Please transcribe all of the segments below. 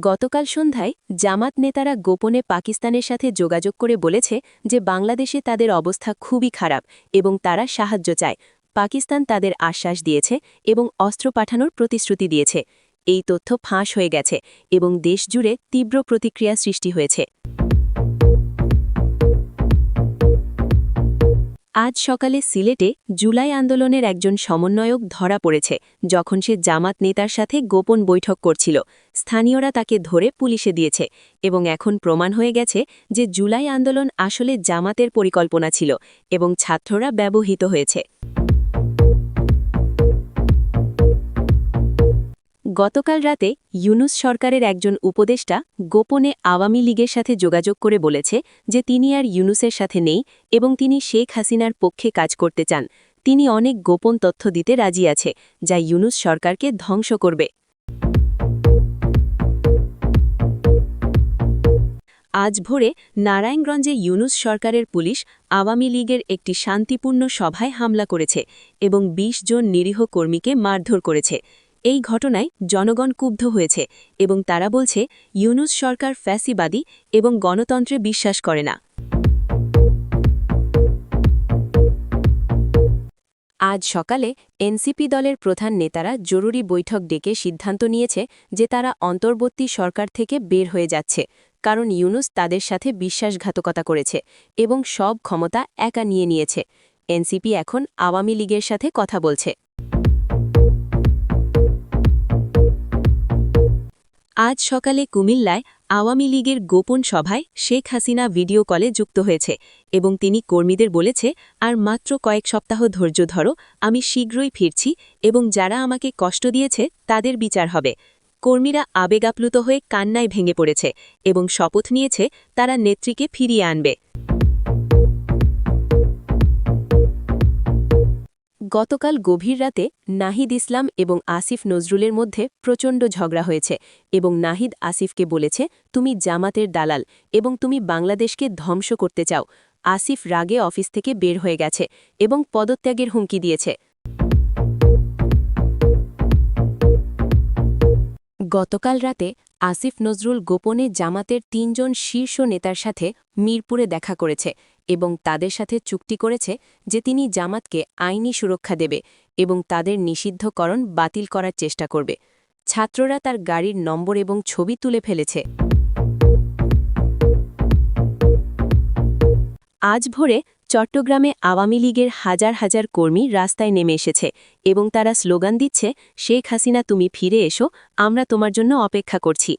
গতকাল সন্ধ্যায় জামাত নেতারা গোপনে পাকিস্তানের সাথে যোগাযোগ করে বলেছে যে বাংলাদেশে তাদের অবস্থা খুবই খারাপ এবং তারা সাহায্য চায়। পাকিস্তান তাদের আশ্বাস দিয়েছে এবং অস্ত্র পাঠানোর প্রতিশ্রুতি দিয়েছে। এই তথ্য ফাঁস হয়ে গেছে এবং দেশজুড়ে তীব্র প্রতিক্রিয়া সৃষ্টি হয়েছে। আজ সকালে সিলেটে জুলাই আন্দোলনের একজন সমন্বয়ক ধরা পড়েছে যখন সে জামাত নেতার সাথে গোপন বৈঠক করছিল। স্থানীয়রা তাকে ধরে পুলিশে দিয়েছে এবং এখন প্রমাণ হয়ে গেছে যে জুলাই আন্দোলন আসলে জামাতের পরিকল্পনা ছিল এবং ছাত্ররা ব্যবহৃত হয়েছে। গতকাল রাতে ইউনুস সরকারের একজন উপদেষ্টা গোপনে আওয়ামী লীগের সাথে যোগাযোগ করে বলেছে যে তিনি আর ইউনুসের সাথে নেই এবং তিনি শেখ হাসিনার পক্ষে কাজ করতে চান। তিনি অনেক গোপন তথ্য দিতে রাজি আছে যা ইউনুস সরকারকে ধ্বংস করবে। আজ ভোরে নারায়ণগঞ্জে ইউনুস সরকারের পুলিশ আওয়ামী লীগের একটি শান্তিপূর্ণ সভায় হামলা করেছে এবং ২০ জন নিরীহ কর্মীকে মারধর করেছে। এই ঘটনায় জনগণ ক্ষুব্ধ হয়েছে এবং তারা বলছে ইউনুস সরকার ফ্যাসিবাদী এবং গণতন্ত্রে বিশ্বাস করে না। আজ সকালে এনসিপি দলের প্রধান নেতারা জরুরি বৈঠক ডেকে সিদ্ধান্ত নিয়েছে যে তারা অন্তর্বর্তী সরকার থেকে বের হয়ে যাচ্ছে, কারণ ইউনুস তাদের সাথে বিশ্বাসঘাতকতা করেছে এবং সব ক্ষমতা একা নিয়ে নিয়েছে। এনসিপি এখন আওয়ামী লীগের সাথে কথা বলছে। আজ সকালে কুমিল্লায় আওয়ামী লীগের গোপন সভায় শেখ হাসিনা ভিডিও কলে যুক্ত হয়েছে এবং তিনি কর্মীদের বলেছে, আর মাত্র কয়েক সপ্তাহ ধৈর্য ধরো, আমি শীঘ্রই ফিরছি এবং যারা আমাকে কষ্ট দিয়েছে তাদের বিচার হবে। কর্মীরা আবেগাপ্লুত হয়ে কান্নায় ভেঙে পড়েছে এবং শপথ নিয়েছে তারা নেত্রীকে ফিরিয়ে আনবে। গতকাল গভীর রাতে নাহিদ ইসলাম এবং আসিফ নজরুলের মধ্যে প্রচণ্ড ঝগড়া হয়েছে এবং নাহিদ আসিফকে বলেছে, তুমি জামাতের দালাল এবং তুমি বাংলাদেশকে ধ্বংস করতে চাও। আসিফ রাগে অফিস থেকে বের হয়ে গেছে এবং পদত্যাগের হুমকি দিয়েছে। গতকাল রাতে আসিফ নজরুল গোপনে জামাতের ৩ জন শীর্ষ নেতার সাথে মিরপুরে দেখা করেছে এবং তাদের সাথে চুক্তি করেছে যে তিনি জামাতকে আইনি সুরক্ষা দেবে এবং তাদের নিষিদ্ধকরণ বাতিল করার চেষ্টা করবে। ছাত্ররা তার গাড়ির নম্বর এবং ছবি তুলে ফেলেছে। আজ ভোরে চট্টগ্রামে আওয়ামী লীগের হাজার হাজার কর্মী রাস্তায় নেমে এসেছে এবং তারা স্লোগান দিচ্ছে, শেখ হাসিনা তুমি ফিরে এসো, আমরা তোমার জন্য অপেক্ষা করছি।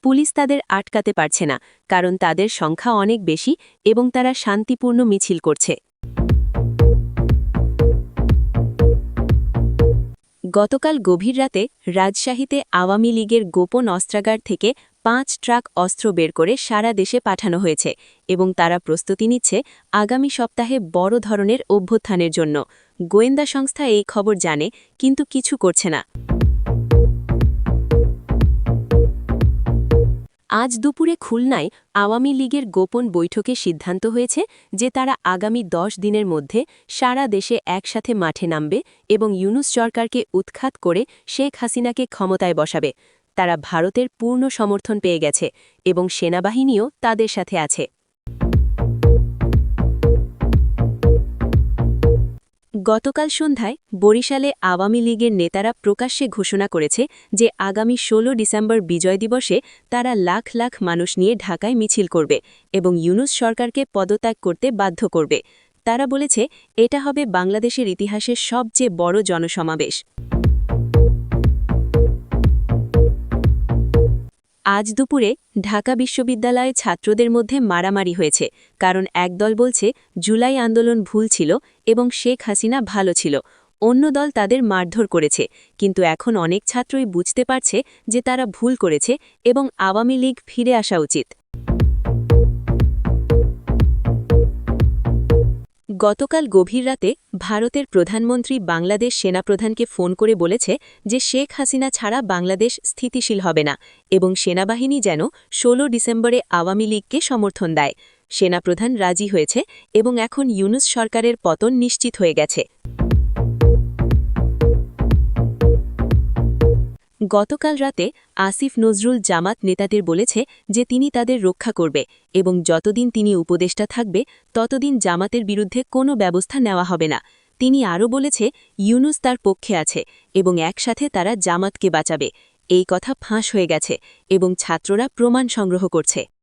পুলিশ তাদের আটকাতে পারছে না কারণ তাদের সংখ্যা অনেক বেশি এবং তারা শান্তিপূর্ণ মিছিল করছে। গতকাল গভীর রাতে রাজশাহীতে আওয়ামী লীগের গোপন অস্ত্রাগার থেকে ৫ ট্রাক অস্ত্র বের করে সারা দেশে পাঠানো হয়েছে এবং তারা প্রস্তুতি নিচ্ছে আগামী সপ্তাহে বড় ধরনের অভ্যুত্থানের জন্য। গোয়েন্দা সংস্থা এই খবর জানে কিন্তু কিছু করছে না। আজ দুপুরে খুলনায় আওয়ামী লীগের গোপন বৈঠকে সিদ্ধান্ত হয়েছে যে তারা আগামী ১০ দিনের মধ্যে সারা দেশে একসাথে মাঠে নামবে এবং ইউনুস সরকারকে উৎখাত করে শেখ হাসিনাকে ক্ষমতায় বসাবে। তারা ভারতের পূর্ণ সমর্থন পেয়ে গেছে এবং সেনাবাহিনীও তাদের সাথে আছে। গতকাল সন্ধ্যায় বরিশালে আওয়ামী লীগের নেতারা প্রকাশ্যে ঘোষণা করেছে যে আগামী ১৬ ডিসেম্বর বিজয় দিবসে তারা লাখ লাখ মানুষ নিয়ে ঢাকায় মিছিল করবে এবং ইউনুস সরকারকে পদত্যাগ করতে বাধ্য করবে। তারা বলেছে এটা হবে বাংলাদেশের ইতিহাসের সবচেয়ে বড় জনসমাবেশ। আজ দুপুরে ঢাকা বিশ্ববিদ্যালয়ে ছাত্রদের মধ্যে মারামারি হয়েছে কারণ একদল বলছে জুলাই আন্দোলন ভুল ছিল এবং শেখ হাসিনা ভালো ছিল, অন্য দল তাদের মারধর করেছে, কিন্তু এখন অনেক ছাত্রই বুঝতে পারছে যে তারা ভুল করেছে এবং আওয়ামী লীগ ফিরে আসা উচিত। গতকাল গভীর রাতে ভারতের প্রধানমন্ত্রী বাংলাদেশ সেনাপ্রধানকে ফোন করে বলেছে যে শেখ হাসিনা ছাড়া বাংলাদেশ স্থিতিশীল হবে না এবং সেনাবাহিনী যেন ১৬ ডিসেম্বরে আওয়ামী লীগকে সমর্থন দেয়। সেনাপ্রধান রাজি হয়েছে এবং এখন ইউনুস সরকারের পতন নিশ্চিত হয়ে গেছে। গতকাল রাতে আসিফ নজরুল জামাত নেতাদের বলেছে যে তিনি তাদের রক্ষা করবে এবং যতদিন তিনি উপদেষ্টা থাকবে ততদিন জামাতের বিরুদ্ধে কোনো ব্যবস্থা নেওয়া হবে না। তিনি আরও বলেছে ইউনুস তার পক্ষে আছে এবং একসাথে তারা জামাতকে বাঁচাবে। এই কথা ফাঁস হয়ে গেছে এবং ছাত্ররা প্রমাণ সংগ্রহ করছে।